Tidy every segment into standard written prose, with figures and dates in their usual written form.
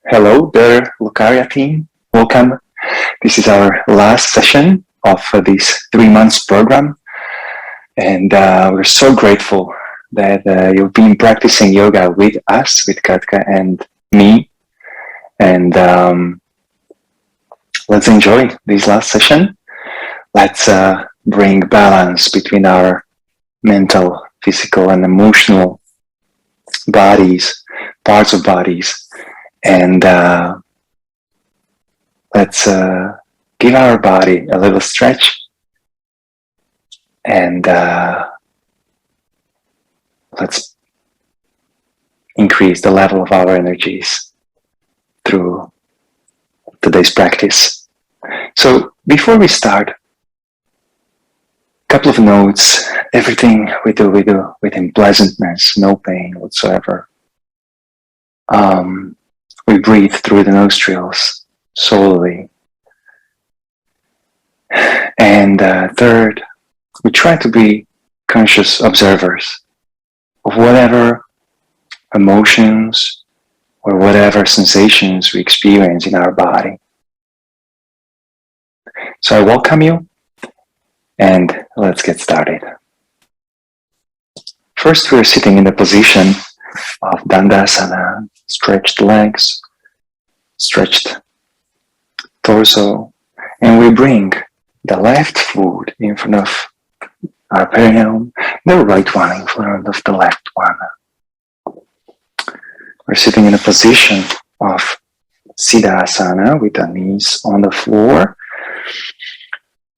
Hello there, Locaria team. Welcome. This is our last session of this 3 months program, and we're so grateful that you've been practicing yoga with us, with Katka and me. And let's enjoy this last session. Let's bring balance between our mental, physical, and emotional bodies, parts of bodies. And let's give our body a little stretch, and let's increase the level of our energies through today's practice. So before we start, a couple of notes. Everything we do with pleasantness, no pain whatsoever. We breathe through the nostrils solely. And third, we try to be conscious observers of whatever emotions or whatever sensations we experience in our body. So I welcome you, and let's get started. First, we're sitting in the position of Dandasana, stretched legs, stretched torso, and we bring the left foot in front of our perineum, the right one in front of the left one. We're sitting in a position of Siddhasana with the knees on the floor.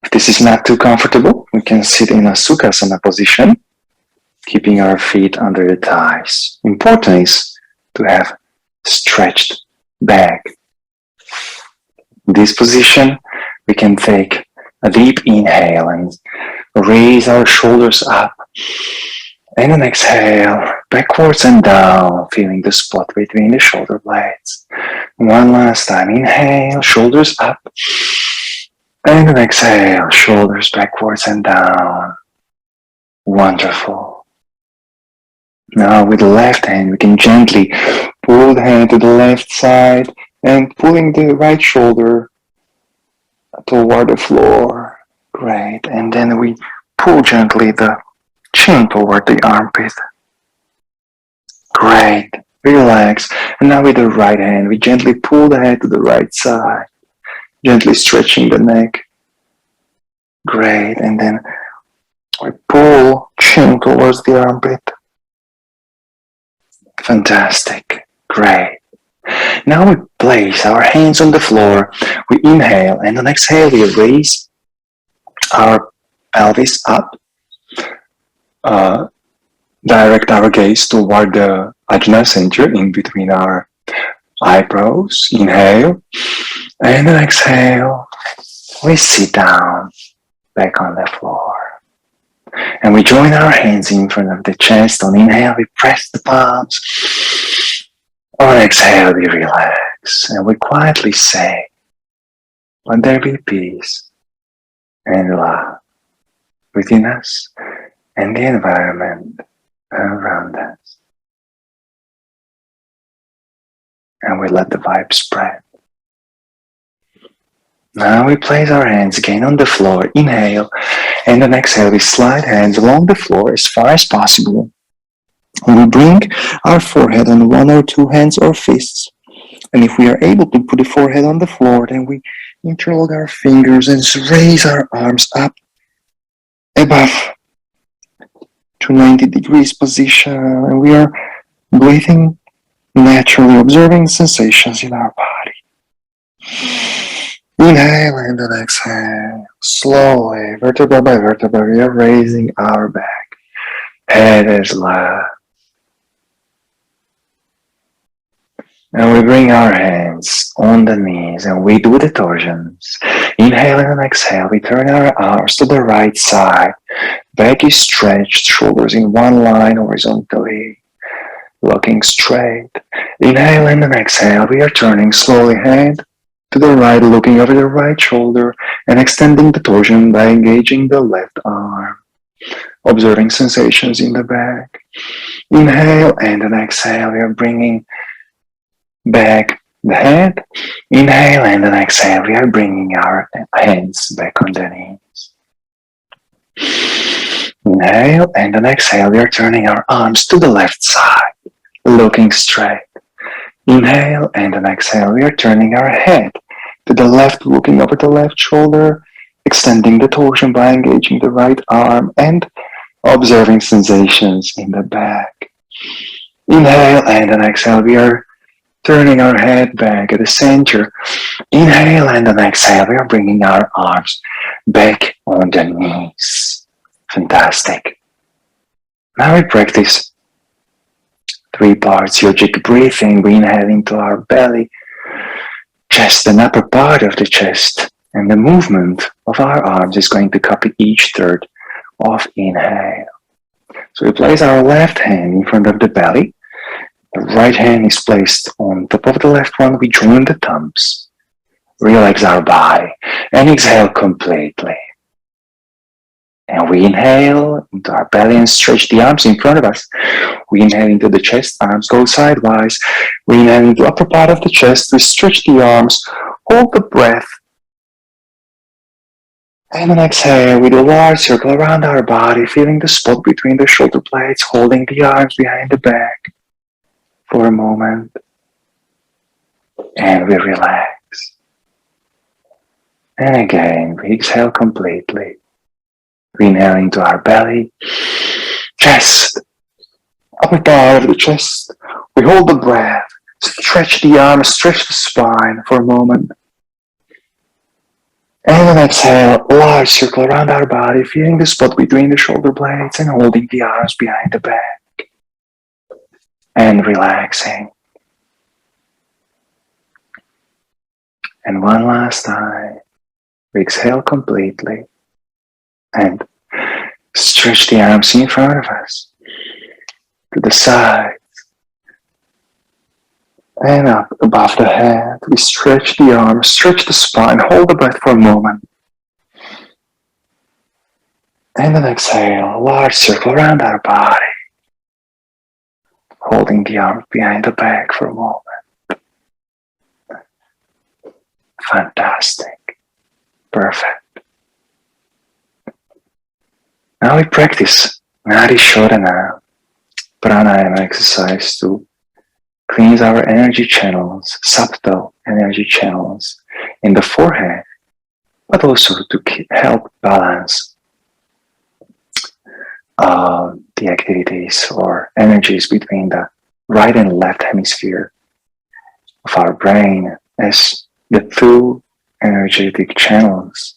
If this is not too comfortable, we can sit in a Sukhasana position, keeping our feet under the thighs. Important is to have stretched back. In this position, we can take a deep inhale and raise our shoulders up. And an exhale, backwards and down, feeling the spot between the shoulder blades. One last time, inhale, shoulders up. And an exhale, shoulders backwards and down. Wonderful. Now with the left hand, we can gently pull the hand to the left side and pulling the right shoulder toward the floor. Great. And then we pull gently the chin toward the armpit. Great. Relax. And now with the right hand, we gently pull the head to the right side, gently stretching the neck. Great. And then we pull chin towards the armpit. Fantastic. Great. Now we place our hands on the floor. We inhale, and on exhale we raise our pelvis up. Direct our gaze toward the Ajna center in between our eyebrows. Inhale, and on exhale we sit down back on the floor. And we join our hands in front of the chest. On inhale, we press the palms. On exhale, we relax. And we quietly say, let there be peace and love within us and the environment around us. And we let the vibe spread. Now we place our hands again on the floor. Inhale, and on exhale we slide hands along the floor as far as possible. And we bring our forehead on one or two hands or fists. And if we are able to put the forehead on the floor, then we interlock our fingers and raise our arms up above to 90 degrees position. And we are breathing naturally, observing sensations in our body. Inhale and then exhale. Slowly, vertebra by vertebra, we are raising our back. Head is left. And we bring our hands on the knees and we do the torsions. Inhale and exhale, we turn our arms to the right side. Back is stretched, shoulders in one line horizontally, looking straight. Inhale and exhale, we are turning slowly head to the right, looking over the right shoulder and extending the torsion by engaging the left arm. Observing sensations in the back. Inhale and then exhale, we are bringing back the head. Inhale and then exhale. We are bringing our hands back on the knees. Inhale and then exhale. We are turning our arms to the left side, looking straight. Inhale and then exhale. We are turning our head to the left, looking over the left shoulder, extending the torsion by engaging the right arm and observing sensations in the back. Inhale and then exhale. We are turning our head back at the center. Inhale and then exhale. We are bringing our arms back on the knees. Fantastic. Now we practice 3 parts yogic breathing. We inhale into our belly, chest and upper part of the chest. And the movement of our arms is going to copy each third of inhale. So we place our left hand in front of the belly. The right hand is placed on top of the left one. We join the thumbs. Relax our body and exhale completely. And we inhale into our belly and stretch the arms in front of us. We inhale into the chest, arms go sidewise. We inhale into the upper part of the chest. We stretch the arms, hold the breath. And then exhale, we do a large circle around our body, feeling the spot between the shoulder blades, holding the arms behind the back for a moment. And we relax. And again, we exhale completely. We inhale into our belly, chest, upper part of the chest. We hold the breath, stretch the arms, stretch the spine for a moment. And then exhale, large circle around our body, feeling the spot between the shoulder blades and holding the arms behind the back. And relaxing. And one last time, we exhale completely. And stretch the arms in front of us, to the sides, and up above the head. We stretch the arms, stretch the spine, hold the breath for a moment. And then exhale, a large circle around our body, holding the arms behind the back for a moment. Fantastic. Perfect. Now we practice Nadi Shodhana, pranayama exercise to cleanse our energy channels, subtle energy channels in the forehead, but also to help balance the activities or energies between the right and left hemisphere of our brain, as the 2 energetic channels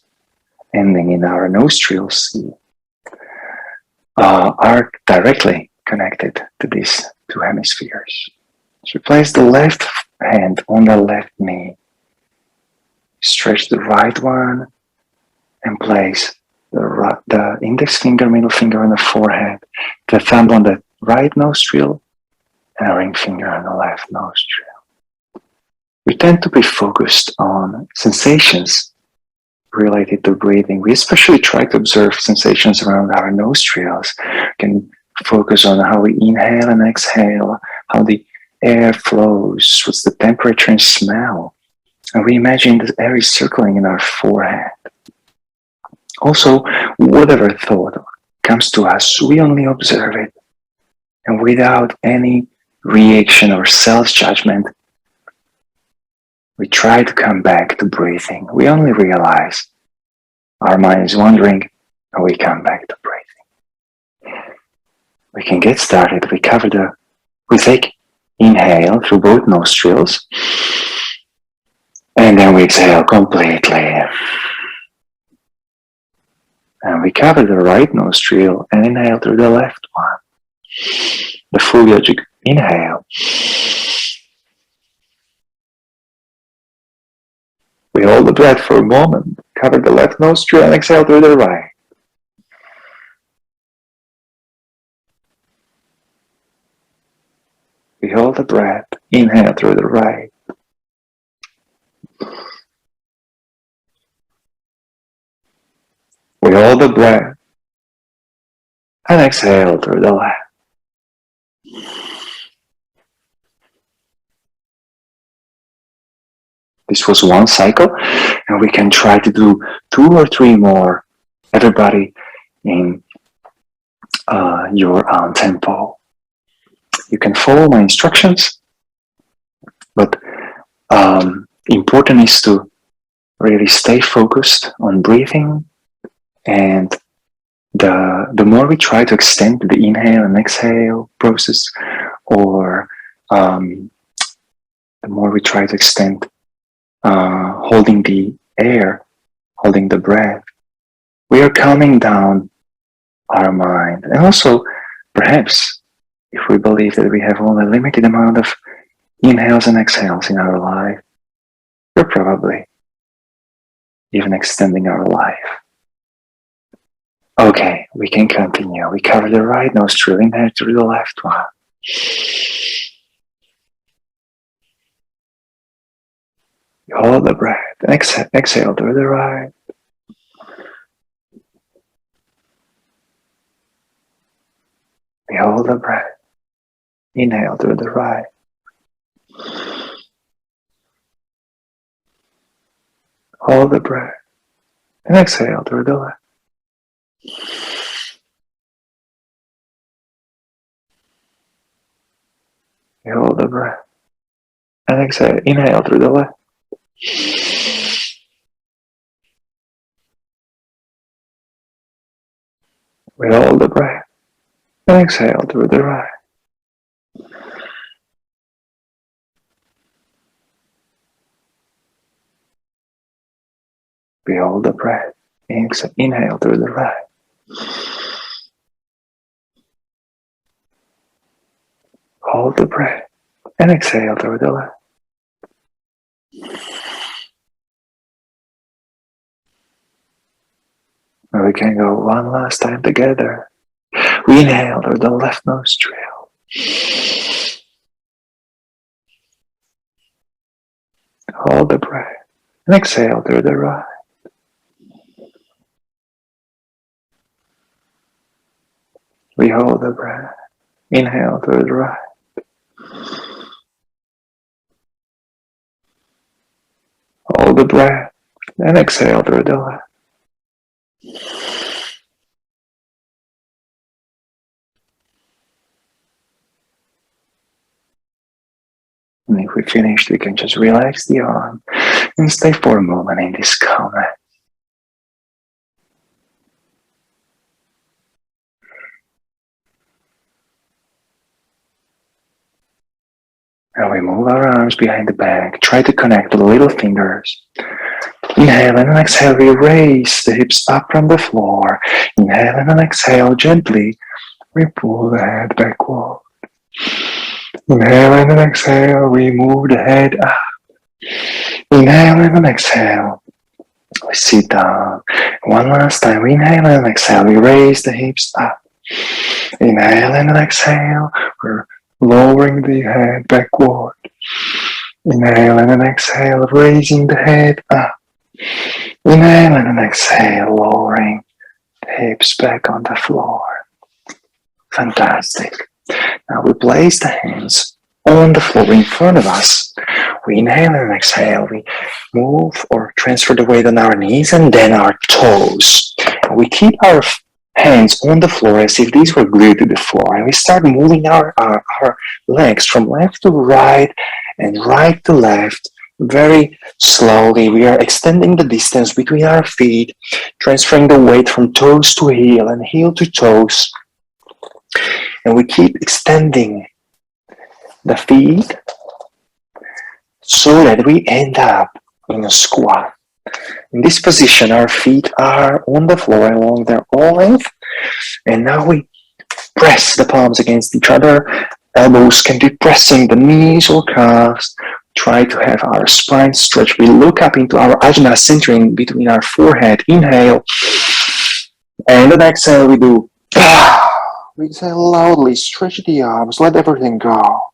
ending in our nostrils are directly connected to these 2 hemispheres. So place the left hand on the left knee, stretch the right one, and place the index finger, middle finger on the forehead, the thumb on the right nostril, and a ring finger on the left nostril. We tend to be focused on sensations related to breathing. We especially try to observe sensations around our nostrils. We can focus on how we inhale and exhale, how the air flows, what's the temperature and smell. And we imagine the air is circling in our forehead. Also, whatever thought comes to us, we only observe it. And without any reaction or self-judgment, we try to come back to breathing. We only realize our mind is wandering, and we come back to breathing. We can get started. We take inhale through both nostrils, and then we exhale completely. And we cover the right nostril and inhale through the left one. The full yogic inhale. We hold the breath for a moment, cover the left nostril and exhale through the right. We hold the breath, inhale through the right. We hold the breath and exhale through the left. This was one cycle, and we can try to do 2 or 3 more, everybody in your own tempo. You can follow my instructions, but important is to really stay focused on breathing, and the more we try to extend the inhale and exhale process, or the more we try to extend holding the air, holding the breath, we are calming down our mind. And also, perhaps, if we believe that we have only a limited amount of inhales and exhales in our life, we're probably even extending our life. Okay, we can continue. We cover the right nostril, inhale through the left one. You hold the breath, and exhale through the right. We hold the breath, inhale through the right. Hold the breath, and exhale through the left. We hold the breath, and exhale, inhale through the left. We hold the breath, and exhale through the right. We hold the breath, inhale through the right. Hold the breath, and exhale through the left. And we can go one last time together. We inhale through the left nostril. Hold the breath, and exhale through the right. We hold the breath, inhale through the right. Hold the breath, and exhale through the left. And if we finished, we can just relax the arm and stay for a moment in this calmness. And we move our arms behind the back. Try to connect the little fingers. Inhale and exhale, we raise the hips up from the floor. Inhale and exhale, gently we pull the head backward. Inhale and exhale, we move the head up. Inhale and exhale, we sit down. One last time, inhale and exhale, we raise the hips up. Inhale and exhale, we're lowering the head backward. Inhale and exhale, raising the head up. Inhale and exhale, lowering the hips back on the floor. Fantastic. Now we place the hands on the floor in front of us. We inhale and exhale. We move or transfer the weight on our knees and then our toes. And we keep our hands on the floor as if these were glued to the floor. And we start moving our legs from left to right and right to left. Very slowly, we are extending the distance between our feet, transferring the weight from toes to heel and heel to toes. And we keep extending the feet so that we end up in a squat. In this position, our feet are on the floor along their all length. And now we press the palms against each other. Elbows can be pressing the knees or calves. Try to have our spine stretched. We look up into our ajna, centering between our forehead. Inhale. And then exhale, we do. We exhale loudly. Stretch the arms. Let everything go.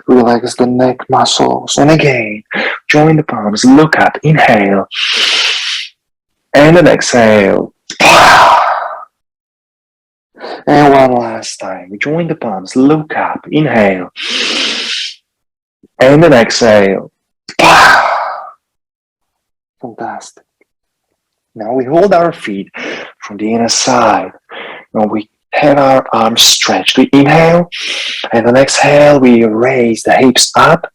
Relax the neck muscles. And again, join the palms. Look up. Inhale. And then exhale. And one last time. Join the palms. Look up. Inhale. And then exhale. Fantastic. Now we hold our feet from the inner side. And we have our arms stretched. We inhale, and on exhale, we raise the hips up,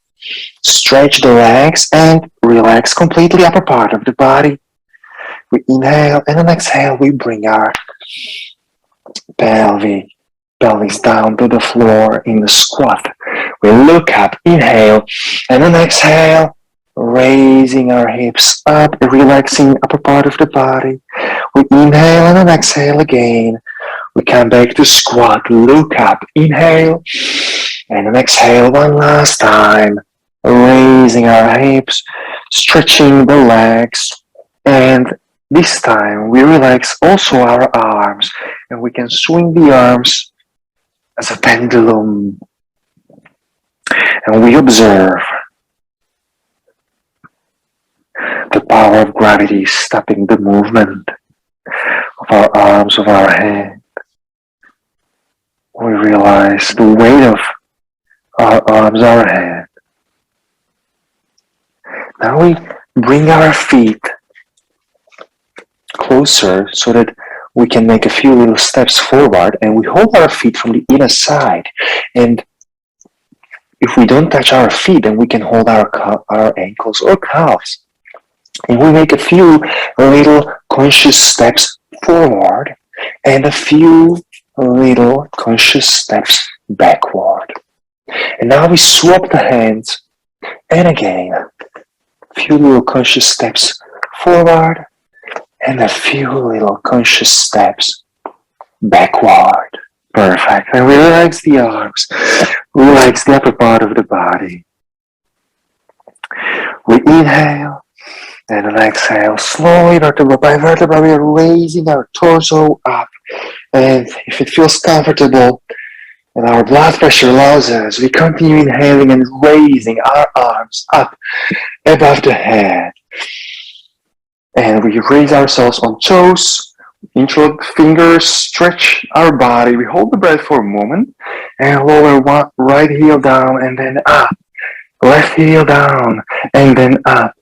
stretch the legs, and relax completely upper part of the body. We inhale, and on exhale, we bring our pelvis down to the floor in the squat. We look up, inhale, and on exhale, raising our hips up, relaxing upper part of the body. We inhale, and on exhale again. We come back to squat, look up, inhale, and then exhale one last time, raising our hips, stretching the legs, and this time we relax also our arms, and we can swing the arms as a pendulum, and we observe the power of gravity stopping the movement of our arms, of our hands. We realize the weight of our arms, our head. Now we bring our feet closer so that we can make a few little steps forward, and we hold our feet from the inner side. And if we don't touch our feet, then we can hold our ankles or calves. And we make a few little conscious steps forward and a few little conscious steps backward. And now we swap the hands, and again, a few little conscious steps forward and a few little conscious steps backward. Perfect. And we relax the arms, relax the upper part of the body. We inhale, and on exhale, slowly, vertebra by vertebra, we are raising our torso up. And if it feels comfortable and our blood pressure allows us, we continue inhaling and raising our arms up above the head. And we raise ourselves on toes, interlock fingers, stretch our body. We hold the breath for a moment and lower one right heel down and then up. Left heel down and then up.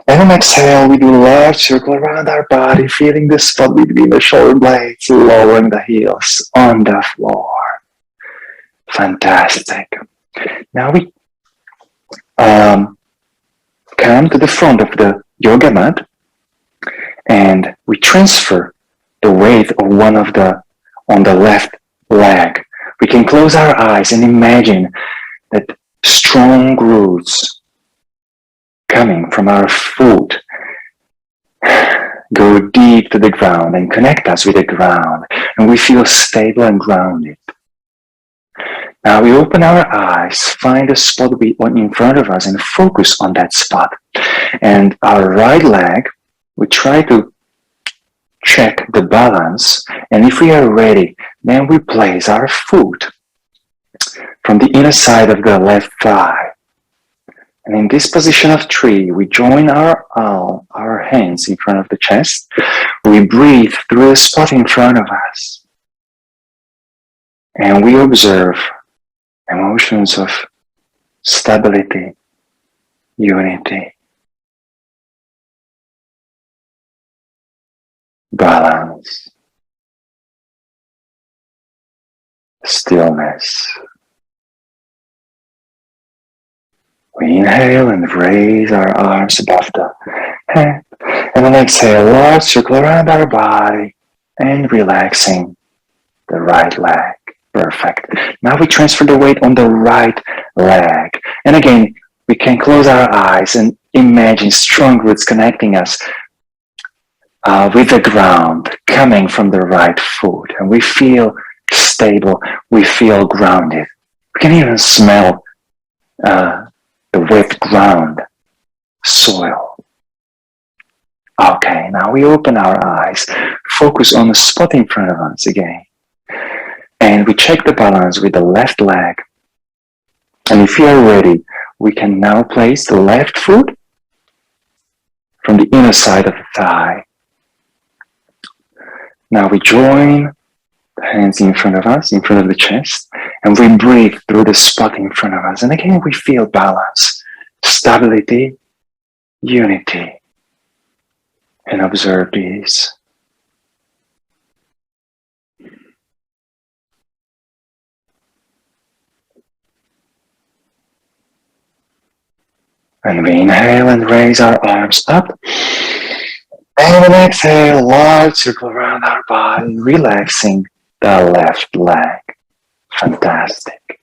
And on exhale, we do a large circle around our body, feeling the spot between the shoulder blades, lowering the heels on the floor. Fantastic. Now we come to the front of the yoga mat, and we transfer the weight of one of the on the left leg. We can close our eyes and imagine that strong roots coming from our foot go deep to the ground and connect us with the ground, and we feel stable and grounded. Now we open our eyes, find a spot in front of us and focus on that spot. And our right leg, we try to check the balance, and if we are ready, then we place our foot from the inner side of the left thigh. And in this position of tree, we join our hands in front of the chest. We breathe through the spot in front of us. And we observe emotions of stability, unity, balance, stillness. We inhale and raise our arms above the head. And then exhale, large circle around our body and relaxing the right leg. Perfect. Now we transfer the weight on the right leg. And again, we can close our eyes and imagine strong roots connecting us with the ground coming from the right foot. And we feel stable. We feel grounded. We can even smell the wet ground, soil. Okay, now we open our eyes, focus on the spot in front of us again. And we check the balance with the left leg. And if you are ready, we can now place the left foot from the inner side of the thigh. Now we join the hands in front of us, in front of the chest, and we breathe through the spot in front of us. And again, we feel balance, stability, unity. And observe these. And we inhale and raise our arms up. And then exhale, large circle around our body, relaxing the left leg. Fantastic.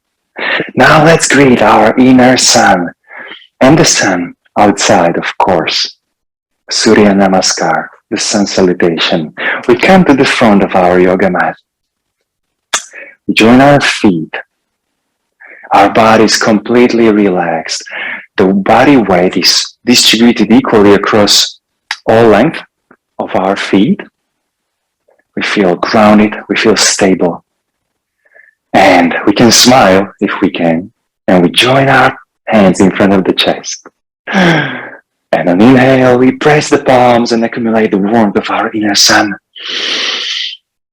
Now let's greet our inner sun and the sun outside, of course. Surya Namaskar, the sun salutation. We come to the front of our yoga mat. We join our feet. Our body is completely relaxed. The body weight is distributed equally across all length of our feet. We feel grounded, we feel stable. And we can smile if we can. And we join our hands in front of the chest. And on inhale, we press the palms and accumulate the warmth of our inner sun.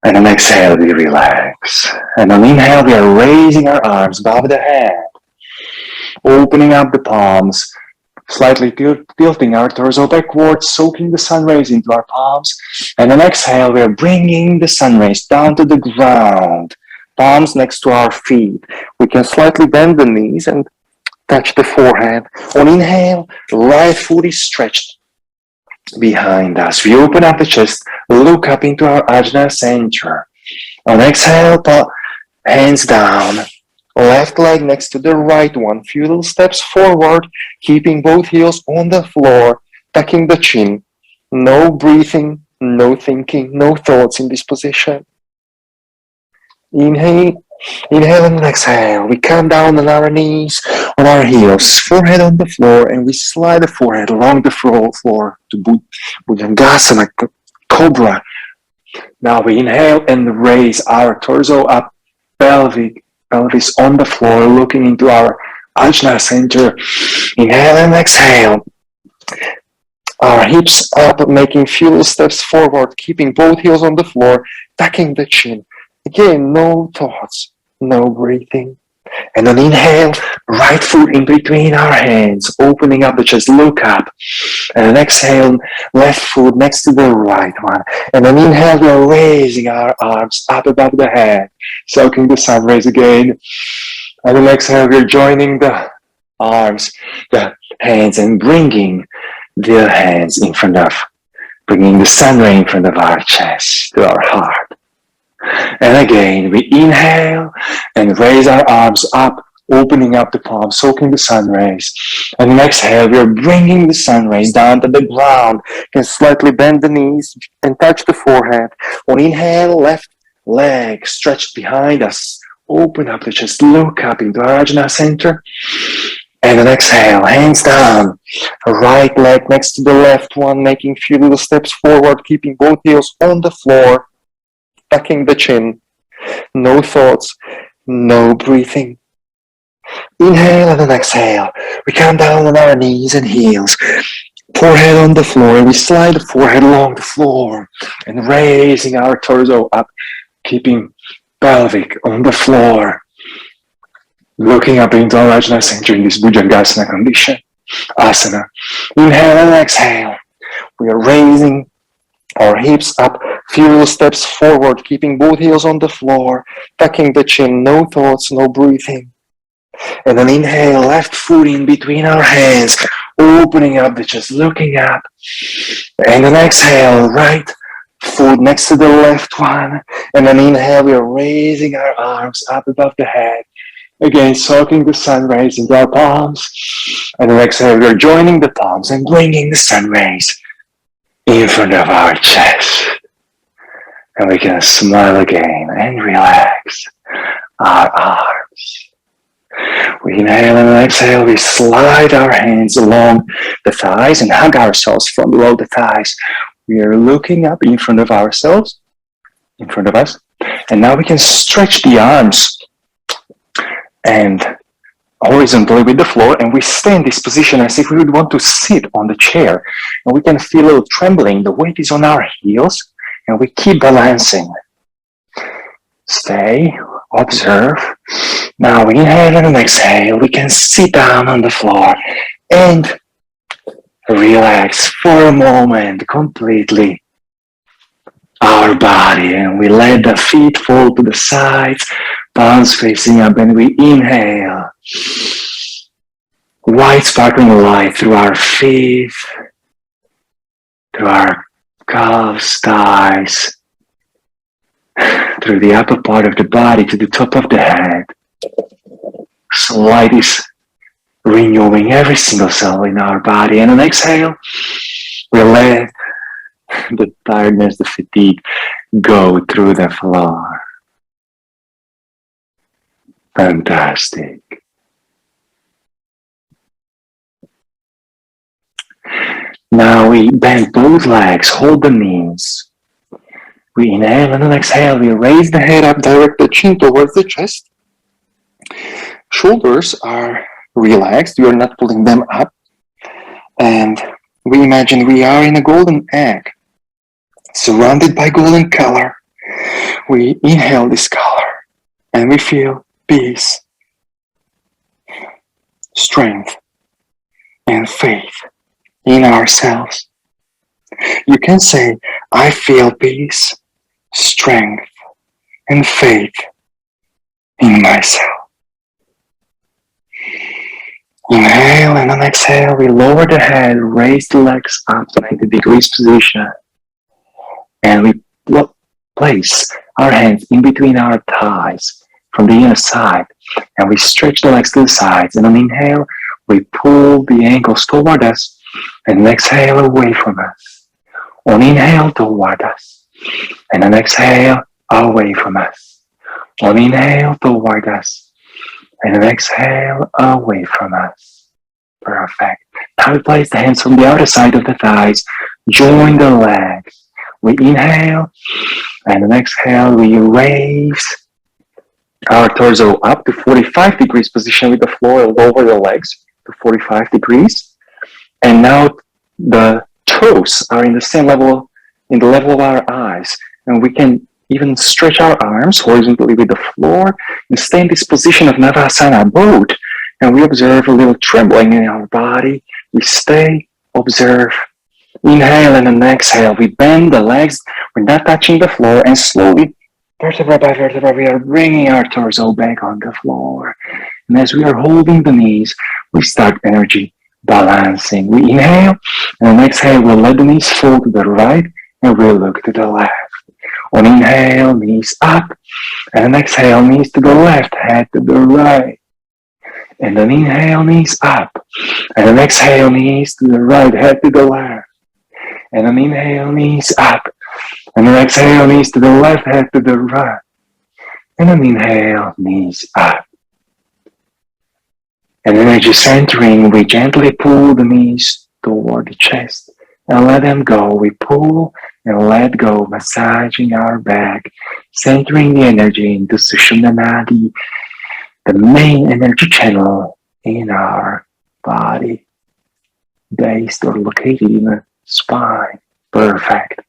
And on exhale, we relax. And on inhale, we are raising our arms above the head. Opening up the palms, slightly tilting our torso backwards, soaking the sun rays into our palms. And on exhale, we are bringing the sun rays down to the ground. Palms next to our feet. We can slightly bend the knees and touch the forehead. On inhale, right foot is stretched behind us. We open up the chest, look up into our ajna center. On exhale, hands down. Left leg next to the right one. Few little steps forward, keeping both heels on the floor, tucking the chin. No breathing, no thinking, no thoughts in this position. Inhale and exhale. We come down on our knees, on our heels, forehead on the floor, and we slide the forehead along the floor to Dandasana, Cobra. Now we inhale and raise our torso up, pelvis on the floor, looking into our ajna center. Inhale and exhale. Our hips up, making few steps forward, keeping both heels on the floor, tucking the chin. Again, no thoughts, no breathing. And on inhale, right foot in between our hands, opening up the chest, look up. And on exhale, left foot next to the right one. And on inhale, we are raising our arms up above the head, soaking the sun rays again. And on exhale, we are joining the arms, the hands, and bringing the hands in front of, bringing the sun ray in front of our chest, to our heart. And again, we inhale and raise our arms up, opening up the palms, soaking the sun rays. And on exhale, we are bringing the sun rays down to the ground. You can slightly bend the knees and touch the forehead. On inhale, left leg stretched behind us. Open up the chest, look up into our ajna center. And on exhale, hands down. Right leg next to the left one, making few little steps forward, keeping both heels on the floor. Tucking the chin, no thoughts, no breathing. Inhale and then exhale. We come down on our knees and heels, forehead on the floor. We slide the forehead along the floor and raising our torso up, keeping pelvic on the floor. Looking up into our ajna center in this Bhujangasana condition. Asana. Inhale and exhale. We are raising our hips up, few steps forward, keeping both heels on the floor, tucking the chin, no thoughts, no breathing. And then inhale, left foot in between our hands, opening up the chest, looking up. And then exhale, right foot next to the left one. And then inhale, we are raising our arms up above the head. Again, soaking the sun rays into our palms. And then exhale, we are joining the palms and bringing the sun rays in front of our chest. And we can smile again and relax our arms. We inhale and exhale. We slide our hands along the thighs and hug ourselves from below the thighs. We are looking up in front of ourselves, in front of us. And now we can stretch the arms and horizontally with the floor, and we stay in this position as if we would want to sit on the chair. And we can feel a little trembling. The weight is on our heels, and we keep balancing. Stay, observe. Now we inhale and exhale. We can sit down on the floor and relax for a moment completely our body, and we let the feet fall to the sides, palms facing up, and we inhale white sparkling light through our feet, through our calves, thighs, through the upper part of the body to the top of the head. So light is renewing every single cell in our body. And on exhale, we let the tiredness, the fatigue go through the floor. Fantastic. Now we bend both legs, hold the knees. We inhale and on exhale, we raise the head up, direct the chin towards the chest. Shoulders are relaxed, we are not pulling them up. And we imagine we are in a golden egg, surrounded by golden color. We inhale this color and we feel peace, strength, and faith in ourselves. You can say, I feel peace, strength, and faith in myself. Inhale and on exhale, we lower the head, raise the legs up to 90 degrees position. And we place our hands in between our thighs from the inner side. And we stretch the legs to the sides. And on inhale, we pull the ankles toward us. And exhale away from us. On inhale, toward us. And on exhale, away from us. On inhale, toward us. And on exhale, away from us. Perfect. Now we place the hands on the outer side of the thighs. Join the legs. We inhale. And on exhale, we raise our torso up to 45 degrees position with the floor. Lower the legs to 45 degrees. And now the toes are in the same level, in the level of our eyes. And we can even stretch our arms horizontally with the floor and stay in this position of Navasana boat. And we observe a little trembling in our body. We stay, observe, inhale, and then exhale. We bend the legs. We're not touching the floor. And slowly, vertebra by vertebra, we are bringing our torso back on the floor. And as we are holding the knees, we start energy balancing. We inhale, and on exhale, we'll let the knees fall to the right, and we'll look to the left. On inhale, knees up, and on exhale, knees to the left, head to the right. And on inhale, knees up, and on exhale, knees to the right, head to the left. And on inhale, knees up, and on exhale, knees to the left, head to the right. And on inhale, knees up. And energy centering, we gently pull the knees toward the chest and let them go. We pull and let go, massaging our back, centering the energy into Sushumna Nadi, the main energy channel in our body, based or located in the spine. Perfect.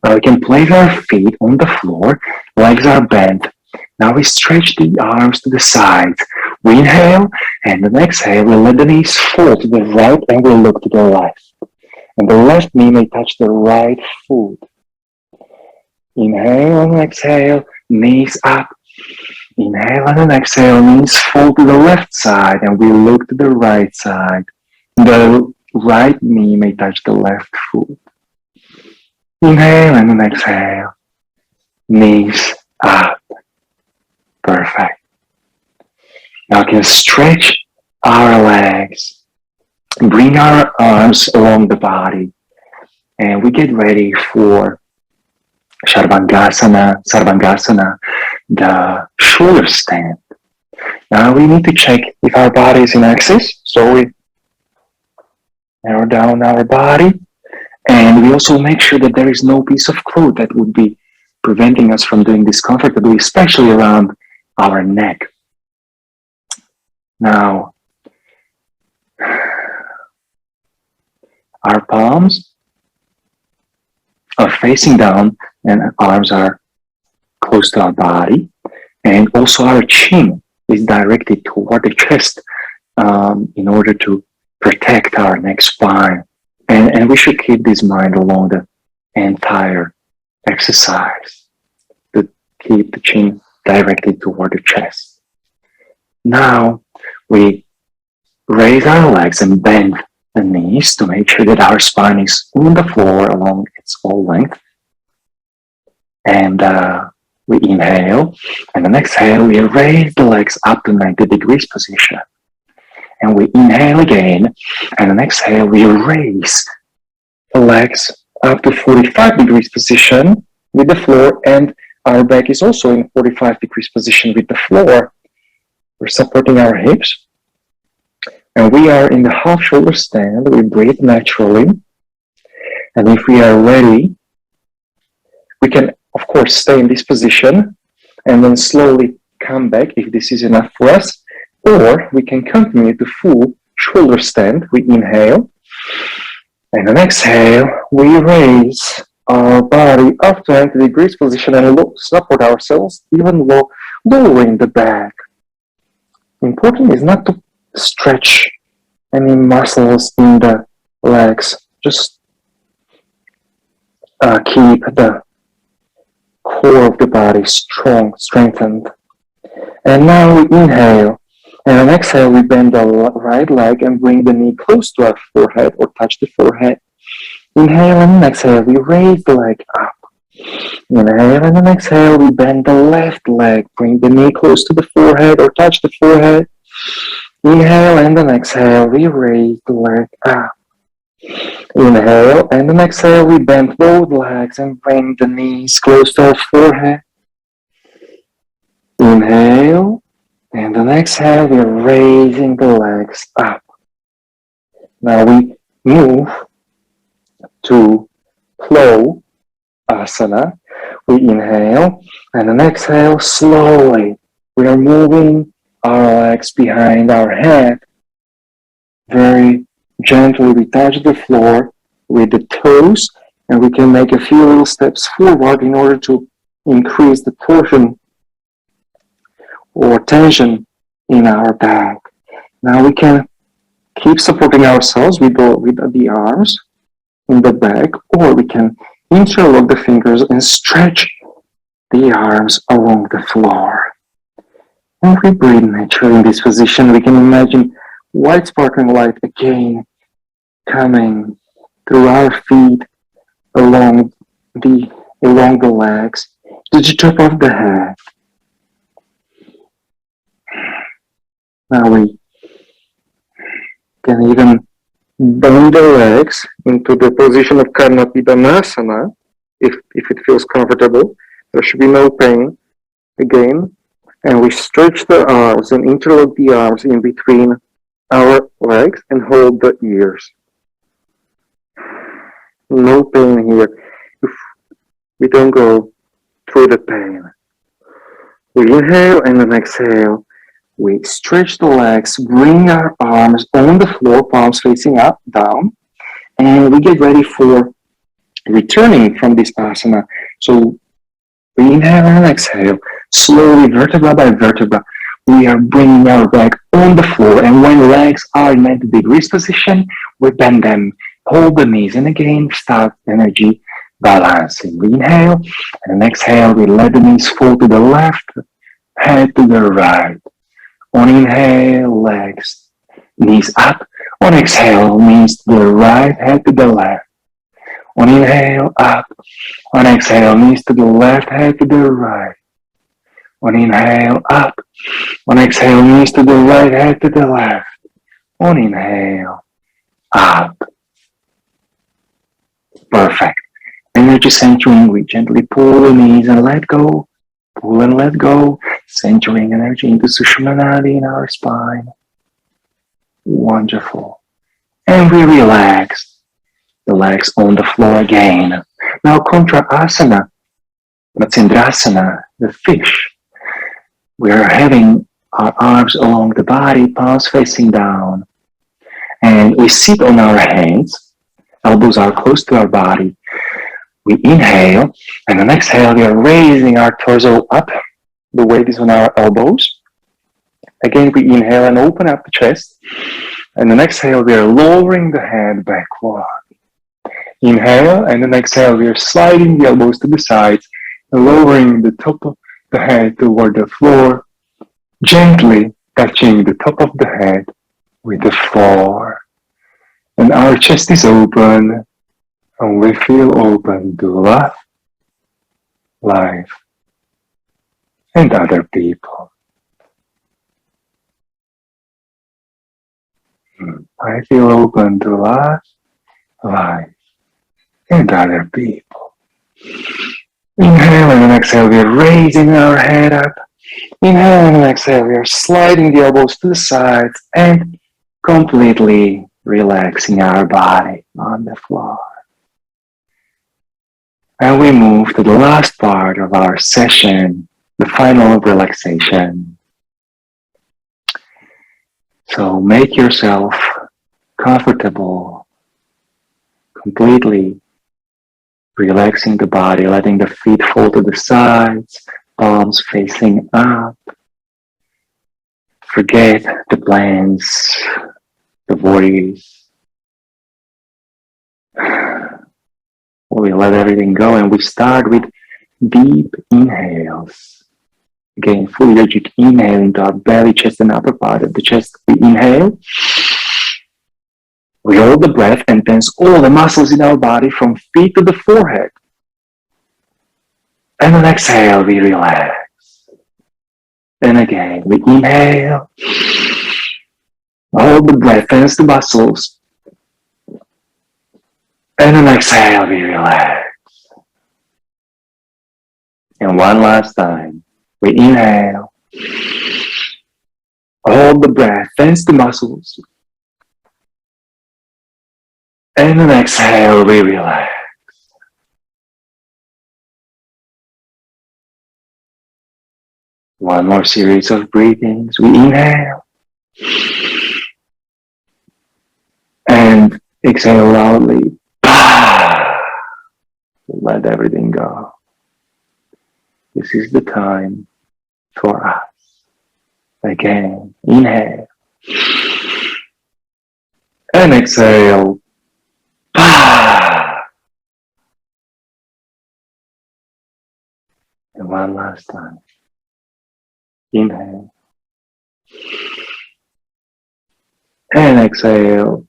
Now we can place our feet on the floor, legs are bent. Now we stretch the arms to the sides. We inhale, and on exhale, we'll let the knees fall to the right and we'll look to the left. And the left knee may touch the right foot. Inhale and exhale, knees up. Inhale and exhale, knees fall to the left side and we look to the right side. The right knee may touch the left foot. Inhale and exhale, knees up. Perfect. Now we can stretch our legs, bring our arms along the body, and we get ready for Sarvangasana, the shoulder stand. Now we need to check if our body is in axis, so we narrow down our body, and we also make sure that there is no piece of cloth that would be preventing us from doing this comfortably, especially around our neck. Now, our palms are facing down and our arms are close to our body, and also our chin is directed toward the chest in order to protect our neck spine. And we should keep this mind along the entire exercise to keep the chin directly toward the chest. Now we raise our legs and bend the knees to make sure that our spine is on the floor along its whole length. And we inhale, and then exhale, we raise the legs up to 90 degrees position. And we inhale again, and then exhale, we raise the legs up to 45 degrees position with the floor, and our back is also in 45 degrees position with the floor. We're supporting our hips, and we are in the half shoulder stand. We breathe naturally, and if we are ready, we can of course stay in this position and then slowly come back if this is enough for us, or we can continue to full shoulder stand. We inhale, and then exhale, we raise our body up to 90 degrees position and support ourselves, even lowering the back. Important is not to stretch any muscles in the legs, just keep the core of the body strong, strengthened. And now we inhale, and on exhale we bend the right leg and bring the knee close to our forehead or touch the forehead. Inhale and exhale, we raise the leg up. Inhale and then exhale, we bend the left leg, bring the knee close to the forehead or touch the forehead. Inhale and then exhale, we raise the leg up. Inhale and then exhale, we bend both legs and bring the knees close to our forehead. Inhale and then exhale, we are raising the legs up. Now we move to plow asana. We inhale and then exhale slowly. We are moving our legs behind our head. Very gently we touch the floor with the toes, and we can make a few little steps forward in order to increase the torsion or tension in our back. Now we can keep supporting ourselves with the arms in the back, or we can interlock the fingers and stretch the arms along the floor. And we breathe naturally in this position. We can imagine white sparkling light again coming through our feet, along the legs, to the top of the head. Now we can even bend the legs into the position of Danasana if it feels comfortable. There should be no pain. Again, and we stretch the arms and interlock the arms in between our legs and hold the ears. No pain here. If we don't go through the pain. We inhale and then exhale. We stretch the legs, bring our arms on the floor, palms facing up, down, and we get ready for returning from this asana. So we inhale and exhale, slowly, vertebra by vertebra. We are bringing our back on the floor, and when legs are in 90 degrees position, we bend them, hold the knees, and again start energy balancing. We inhale, and then exhale, we let the knees fall to the left, head to the right. On inhale, legs, knees up. On exhale, knees to the right, head to the left. On inhale, up. On exhale, knees to the left, head to the right. On inhale, up. On exhale, knees to the right, head to the left. On inhale, up. Perfect. Energy centering, we gently pull the knees and let go. Pull and let go, centering energy into Sushumna Nadi in our spine. Wonderful. And we relax the legs on the floor again. Now Contra Asana, Matsindrasana, the fish. We are having our arms along the body, palms facing down. And we sit on our hands, elbows are close to our body. We inhale, and on exhale, we are raising our torso up. The weight is on our elbows. Again, we inhale and open up the chest. And then exhale, we are lowering the head backward. Inhale, and then exhale, we are sliding the elbows to the sides, lowering the top of the head toward the floor, gently touching the top of the head with the floor. And our chest is open, and we feel open to love, life, and other people. I feel open to love, life, and other people. Inhale and then exhale, we are raising our head up. Inhale and then exhale, we are sliding the elbows to the sides and completely relaxing our body on the floor. And we move to the last part of our session, the final relaxation. So make yourself comfortable, completely relaxing the body, letting the feet fall to the sides, palms facing up. Forget the plans, the worries. We let everything go and we start with deep inhales. Again, full energetic inhale into our belly, chest, and upper part of the chest. We inhale. We hold the breath and tense all the muscles in our body from feet to the forehead. And then exhale, we relax. And again, we inhale. Hold the breath, tense the muscles. And then exhale, we relax. And one last time, we inhale. Hold the breath, tense the muscles. And then exhale, we relax. One more series of breathings. We inhale. And exhale loudly. Let everything go. This is the time for us. Again, inhale. And exhale. And one last time. Inhale. And exhale.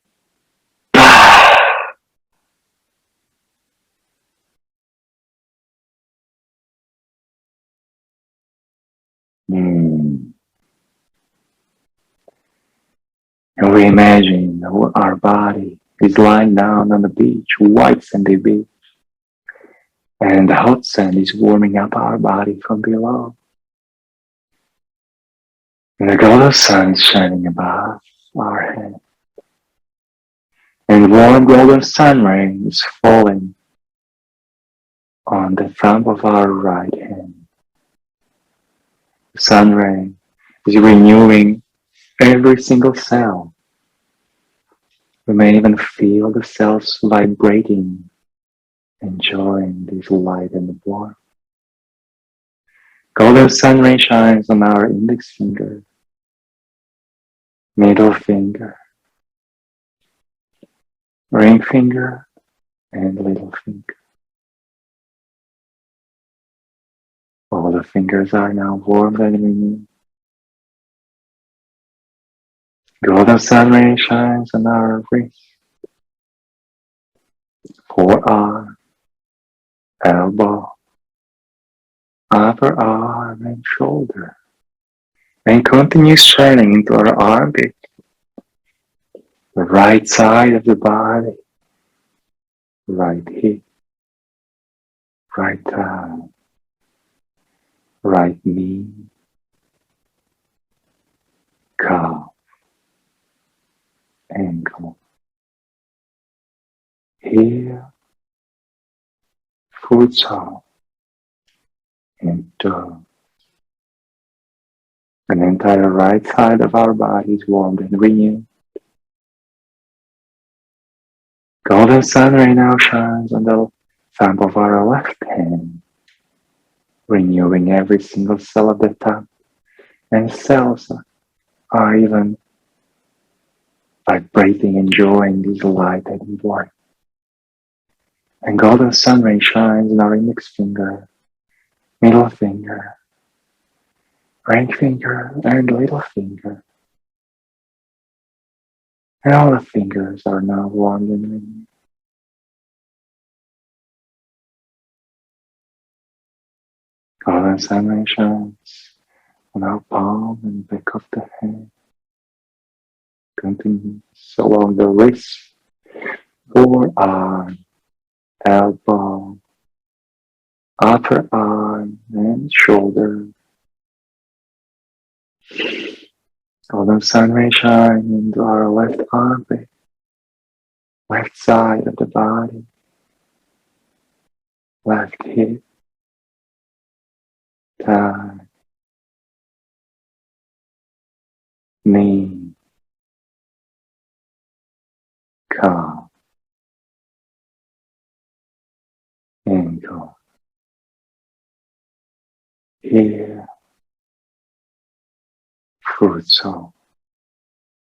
And we imagine our body is lying down on the beach, white sandy beach. And the hot sand is warming up our body from below. And the golden sun is shining above our head. And warm golden sun rays is falling on the thumb of our right hand. The sun ray is renewing every single cell. We may even feel the cells vibrating, enjoying this light and warmth. Golden sun ray shines on our index finger, middle finger, ring finger, and little finger. All the fingers are now warm and renewed. Golden sun ray shines on our wrist, forearm, elbow, upper arm, and shoulder. And continues shining into our armpit, the right side of the body, right hip, right thigh, right knee, calf, ankle, heel, foot sole, and toe. The entire right side of our body is warmed and renewed. Golden sun ray now shines on the thumb of our left hand, renewing every single cell of the thumb, and cells are even vibrating, enjoying this light and warmth. And golden sun ray shines on our index finger, middle finger, ring finger, and little finger. And all the fingers are now warmed and renewed. Golden sun ray shines on our palm and back of the hand. Continues along the wrist, forearm, elbow, upper arm, and shoulder. Golden sun ray shine into our left armpit, left side of the body, left hip, thigh, knee, calf, ankle, ear, foot sole,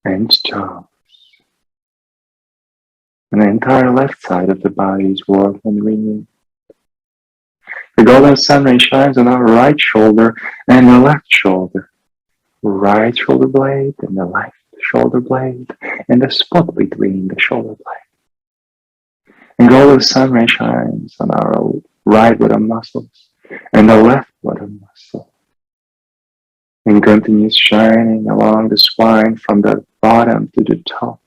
and jaw. And the entire left side of the body is warm and renewed. The golden sun ray shines on our right shoulder and the left shoulder, right shoulder blade and the left shoulder blade, and the spot between the shoulder blade. And golden sun ray shines on our right bottom muscles and the left bottom muscle, and continues shining along the spine from the bottom to the top,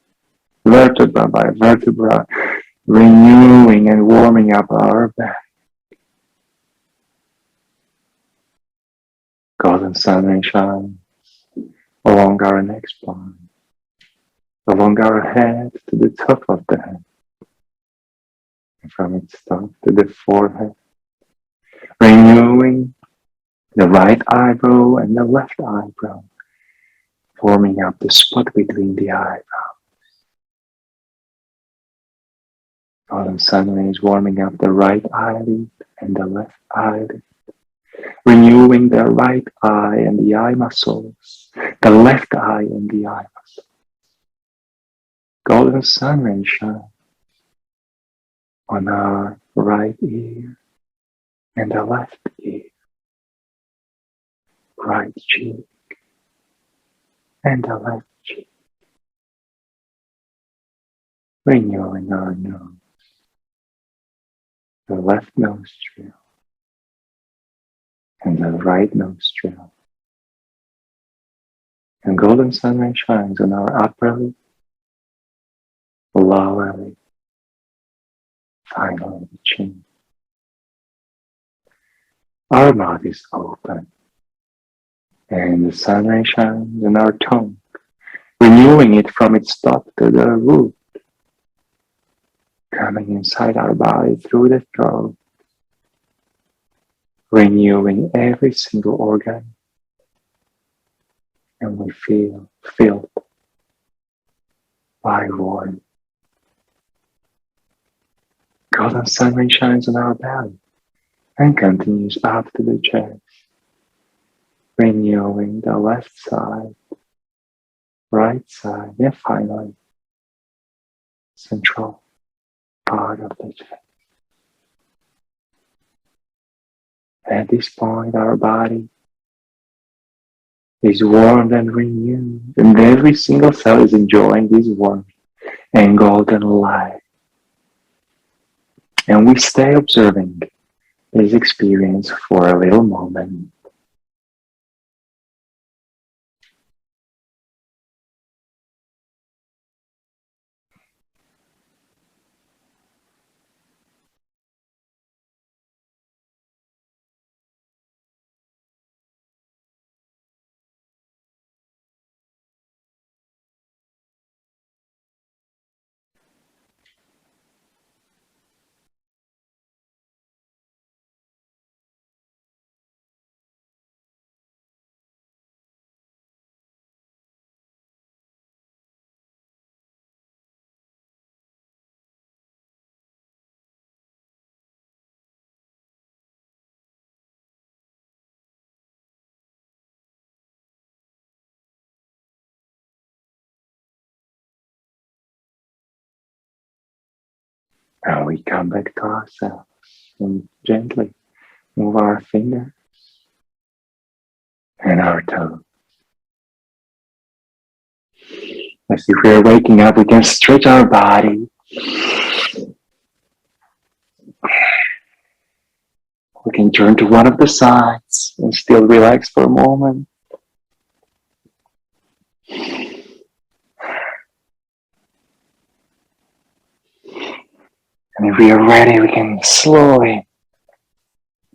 vertebra by vertebra, renewing and warming up our back. Golden sun ray shines along our neck spine, along our head to the top of the head, and from its top to the forehead, renewing the right eyebrow and the left eyebrow, forming up the spot between the eyebrows. Golden sun rays warming up the right eyelid and the left eyelid, renewing the right eye and the eye muscles, the left eye and the eye muscles. Golden sun rays shine on our right ear and the left ear, right cheek and the left cheek, renewing our nose, the left nostril and the right nostril. And golden sun ray shines on our upper lip, lower lip, finally the chin. Our mouth is open, and the sun ray shines on our tongue, renewing it from its top to the root, coming inside our body through the throat, renewing every single organ, and we feel filled by warmth. Golden sun ray shines on our belly and continues up to the chest, renewing the left side, right side, and finally, central part of the chest. At this point, our body is warmed and renewed, and every single cell is enjoying this warmth and golden light. And we stay observing this experience for a little moment. And we come back to ourselves and gently move our fingers and our toes. As if we are waking up, we can stretch our body. We can turn to one of the sides and still relax for a moment. And if we are ready, we can slowly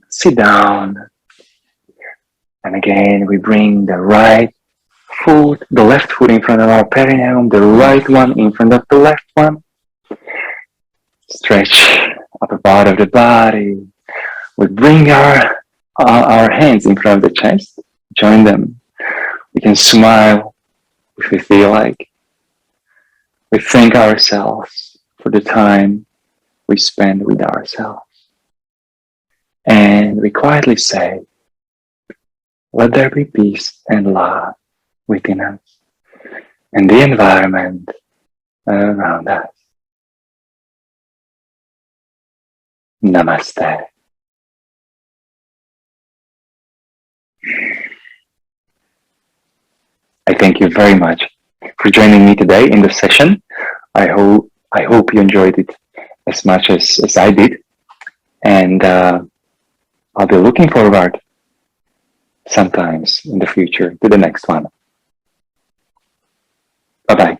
sit down. And again, we bring the left foot in front of our perineum, the right one in front of the left one. Stretch upper part of the body. We bring our hands in front of the chest, join them. We can smile if we feel like. We thank ourselves for the time we spend with ourselves. And we quietly say, let there be peace and love within us and the environment around us. Namaste. I thank you very much for joining me today in the session. I hope you enjoyed it as much as I did. And I'll be looking forward sometimes in the future to the next one. Bye-bye.